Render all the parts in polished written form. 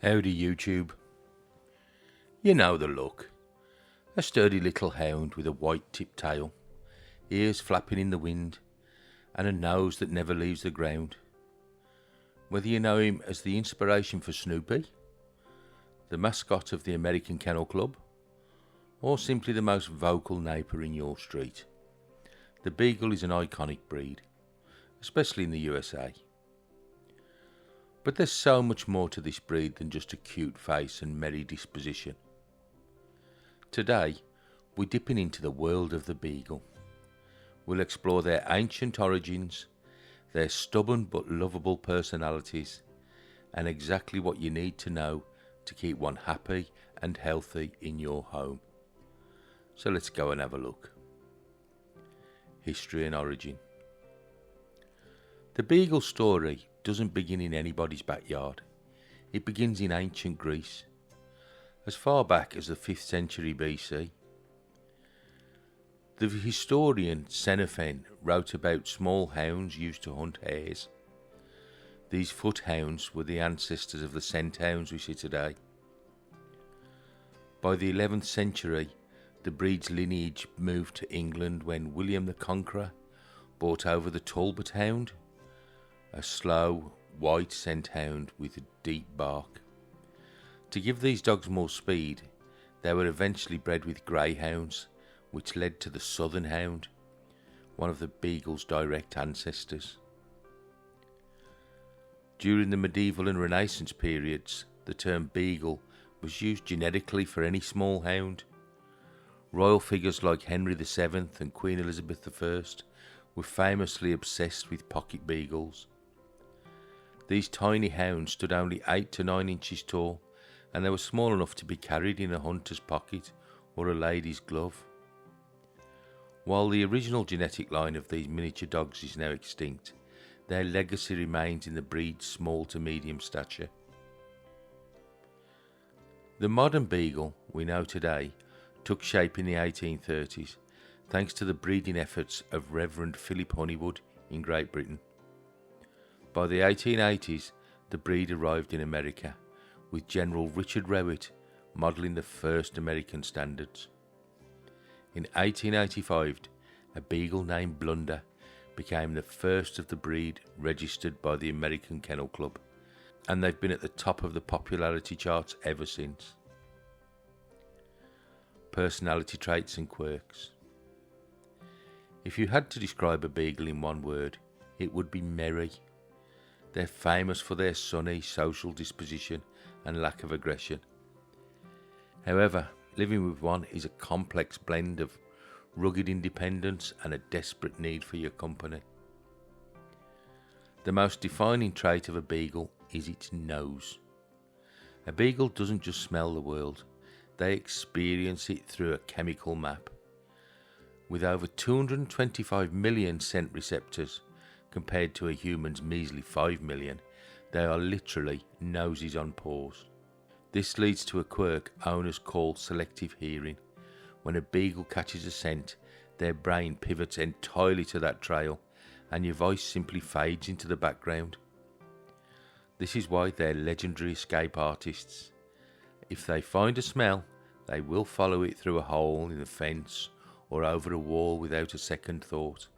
Howdy YouTube. You know the look. A sturdy little hound with a white tipped tail, ears flapping in the wind, and a nose that never leaves the ground. Whether you know him as the inspiration for Snoopy, the mascot of the American Kennel Club, or simply the most vocal neighbour in your street, the Beagle is an iconic breed, especially in the USA. But there's so much more to this breed than just a cute face and merry disposition. Today, we're dipping into the world of the Beagle. We'll explore their ancient origins, their stubborn but lovable personalities, and exactly what you need to know to keep one happy and healthy in your home. So let's go and have a look. History and origin. The Beagle story doesn't begin in anybody's backyard. It begins in ancient Greece, as far back as the 5th century BC. The historian Xenophon wrote about small hounds used to hunt hares. These foothounds were the ancestors of the scent hounds we see today. By the 11th century, the breed's lineage moved to England when William the Conqueror brought over the Talbot hound, a slow, white scent hound with a deep bark. To give these dogs more speed, they were eventually bred with greyhounds, which led to the Southern Hound, one of the Beagle's direct ancestors. During the medieval and Renaissance periods, the term Beagle was used genetically for any small hound. Royal figures like Henry VII and Queen Elizabeth I were famously obsessed with pocket beagles. These tiny hounds stood only 8 to 9 inches tall, and they were small enough to be carried in a hunter's pocket or a lady's glove. While the original genetic line of these miniature dogs is now extinct, their legacy remains in the breed's small to medium stature. The modern Beagle we know today took shape in the 1830s, thanks to the breeding efforts of Reverend Philip Honeywood in Great Britain. By the 1880s, the breed arrived in America, with General Richard Rowett modelling the first American standards. In 1885, a Beagle named Blunder became the first of the breed registered by the American Kennel Club, and they've been at the top of the popularity charts ever since. Personality traits and quirks. If you had to describe a Beagle in one word, it would be merry. They're famous for their sunny, social disposition and lack of aggression. However, living with one is a complex blend of rugged independence and a desperate need for your company. The most defining trait of a Beagle is its nose. A Beagle doesn't just smell the world, they experience it through a chemical map. With over 225 million scent receptors, compared to a human's measly 5 million, they are literally noses on paws. This leads to a quirk owners call selective hearing. When a Beagle catches a scent, their brain pivots entirely to that trail, and your voice simply fades into the background. This is why they're legendary escape artists. If they find a smell, they will follow it through a hole in the fence or over a wall without a second thought.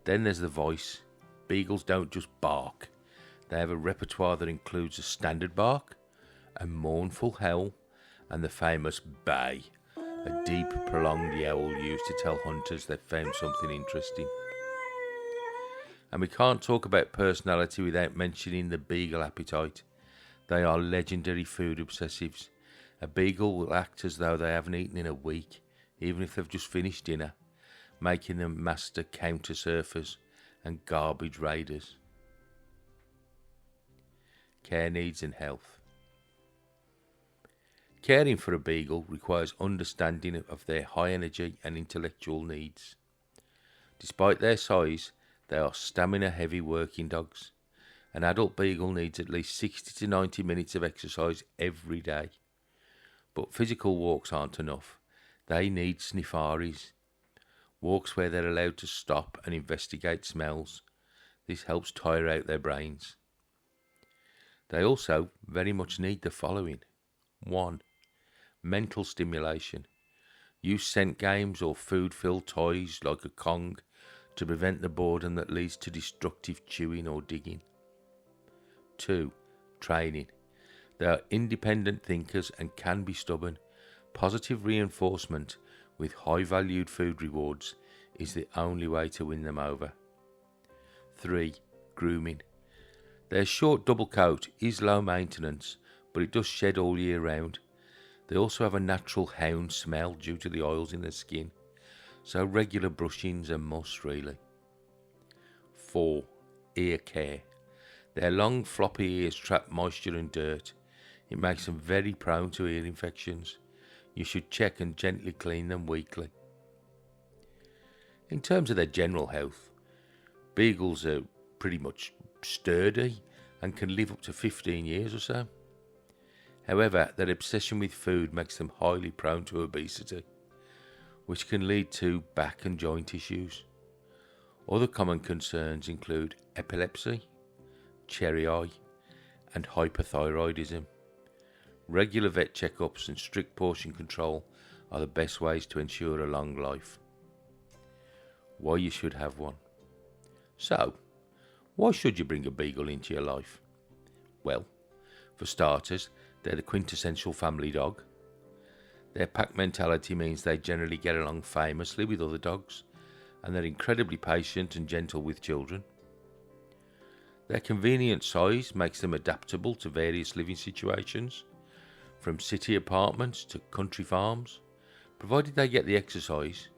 Then there's the voice. Beagles don't just bark. They have a repertoire that includes a standard bark, a mournful howl, and the famous bay, a deep, prolonged yowl used to tell hunters they've found something interesting. And we can't talk about personality without mentioning the Beagle appetite. They are legendary food obsessives. A Beagle will act as though they haven't eaten in a week, even if they've just finished dinner, making them master counter surfers and garbage raiders. Care needs and health. Caring for a Beagle requires understanding of their high energy and intellectual needs. Despite their size, they are stamina-heavy working dogs. An adult Beagle needs at least 60 to 90 minutes of exercise every day. But physical walks aren't enough. They need snifaris, walks where they're allowed to stop and investigate smells. This helps tire out their brains. They also very much need the following. 1. Mental stimulation. Use scent games or food-filled toys like a Kong to prevent the boredom that leads to destructive chewing or digging. 2. Training. They are independent thinkers and can be stubborn. Positive reinforcement with high-valued food rewards is the only way to win them over. 3. Grooming. Their short double coat is low maintenance, but it does shed all year round. They also have a natural hound smell due to the oils in their skin, so regular brushing's a must really. 4. Ear care. Their long floppy ears trap moisture and dirt. It makes them very prone to ear infections. You should check and gently clean them weekly. In terms of their general health, Beagles are pretty much sturdy and can live up to 15 years or so. However, their obsession with food makes them highly prone to obesity, which can lead to back and joint issues. Other common concerns include epilepsy, cherry eye, and hypothyroidism. Regular vet checkups and strict portion control are the best ways to ensure a long life. Why you should have one. So, why should you bring a Beagle into your life? Well, for starters, they're the quintessential family dog. Their pack mentality means they generally get along famously with other dogs, and they're incredibly patient and gentle with children. Their convenient size makes them adaptable to various living situations, from city apartments to country farms, provided they get the exercise.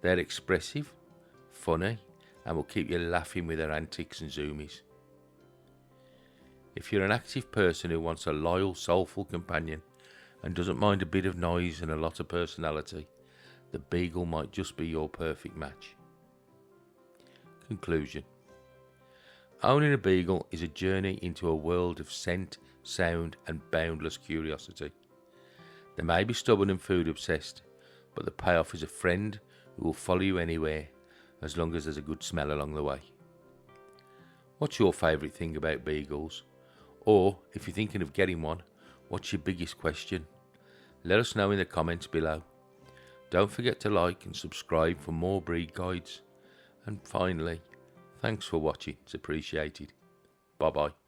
They're expressive, funny, and will keep you laughing with their antics and zoomies. If you're an active person who wants a loyal, soulful companion and doesn't mind a bit of noise and a lot of personality, the Beagle might just be your perfect match. Conclusion. Owning a Beagle is a journey into a world of scent, sound and boundless curiosity. They may be stubborn and food obsessed, but the payoff is a friend who will follow you anywhere as long as there's a good smell along the way. What's your favourite thing about Beagles? Or, if you're thinking of getting one, what's your biggest question? Let us know in the comments below. Don't forget to like and subscribe for more breed guides. And finally, thanks for watching, it's appreciated. Bye bye.